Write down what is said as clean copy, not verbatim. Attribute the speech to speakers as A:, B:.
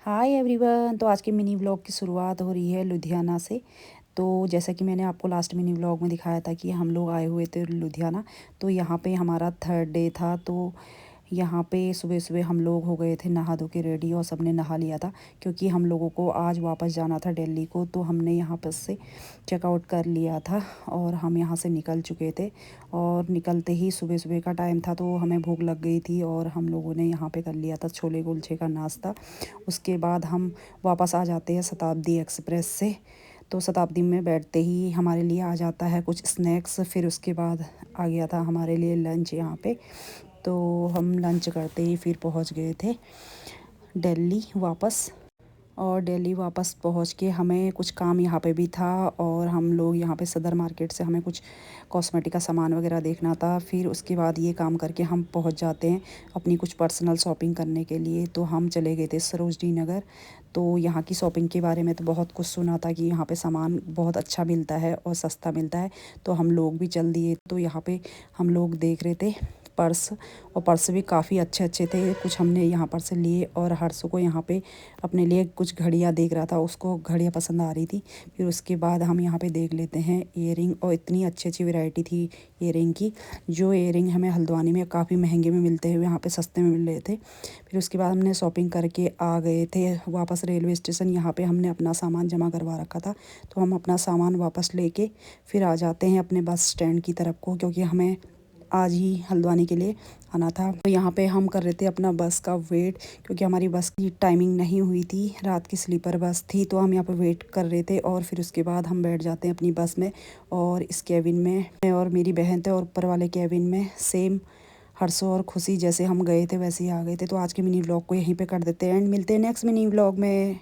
A: Hi everyone. तो आज के मिनी व्लॉग की शुरुआत हो रही है लुधियाना से। तो जैसा कि मैंने आपको लास्ट मिनी व्लॉग में दिखाया था कि हम लोग आए हुए थे लुधियाना। तो यहाँ पे हमारा थर्ड डे था। तो यहाँ पे सुबह सुबह हम लोग हो गए थे नहा धो के रेडी और सबने नहा लिया था, क्योंकि हम लोगों को आज वापस जाना था दिल्ली को। तो हमने यहाँ पर से चेकआउट कर लिया था और हम यहाँ से निकल चुके थे। और निकलते ही सुबह सुबह का टाइम था तो हमें भूख लग गई थी और हम लोगों ने यहाँ पे कर लिया था छोले कुलचे का नाश्ता। उसके बाद हम वापस आ जाते हैं शताब्दी एक्सप्रेस से। तो शताब्दी में बैठते ही हमारे लिए आ जाता है कुछ स्नैक्स। फिर उसके बाद आ गया था हमारे लिए लंच यहाँ पे। तो हम लंच करते ही फिर पहुँच गए थे दिल्ली वापस। और दिल्ली वापस पहुंच के हमें कुछ काम यहाँ पे भी था और हम लोग यहाँ पे सदर मार्केट से हमें कुछ कॉस्मेटिक का सामान वगैरह देखना था। फिर उसके बाद ये काम करके हम पहुँच जाते हैं अपनी कुछ पर्सनल शॉपिंग करने के लिए। तो हम चले गए थे सरोजनी नगर। तो यहाँ की शॉपिंग के बारे में तो बहुत कुछ सुना था कि यहाँ पे सामान बहुत अच्छा मिलता है और सस्ता मिलता है। तो हम लोग भी चल दिए। तो यहाँ पे हम लोग देख रहे थे पर्स, और पर्स भी काफ़ी अच्छे अच्छे थे। कुछ हमने यहाँ पर से लिए और हर्षु को यहाँ पे अपने लिए कुछ घड़ियाँ देख रहा था, उसको घड़ियाँ पसंद आ रही थी। फिर उसके बाद हम यहाँ पे देख लेते हैं ईयरिंग, और इतनी अच्छी अच्छी वैरायटी थी ईयरिंग की। जो ईयरिंग हमें हल्द्वानी में काफ़ी महंगे में मिलते हैं, यहाँ पे सस्ते में मिल रहे थे। फिर उसके बाद हमने शॉपिंग करके आ गए थे वापस रेलवे स्टेशन। यहाँ पे हमने अपना सामान जमा करवा रखा था। तो हम अपना सामान वापस लेके फिर आ जाते हैं अपने बस स्टैंड की तरफ को, क्योंकि हमें आज ही हल्द्वानी के लिए आना था। तो यहाँ पे हम कर रहे थे अपना बस का वेट, क्योंकि हमारी बस की टाइमिंग नहीं हुई थी, रात की स्लीपर बस थी। तो हम यहाँ पे वेट कर रहे थे और फिर उसके बाद हम बैठ जाते हैं अपनी बस में। और इस कैबिन में मैं और मेरी बहन थे और ऊपर वाले कैबिन में सेम हर्षो और खुशी जैसे हम गए थे वैसे ही आ गए थे। तो आज के मिनी व्लॉग को यहीं पे कर देते हैं एंड मिलते हैं नेक्स्ट मिनी व्लॉग में।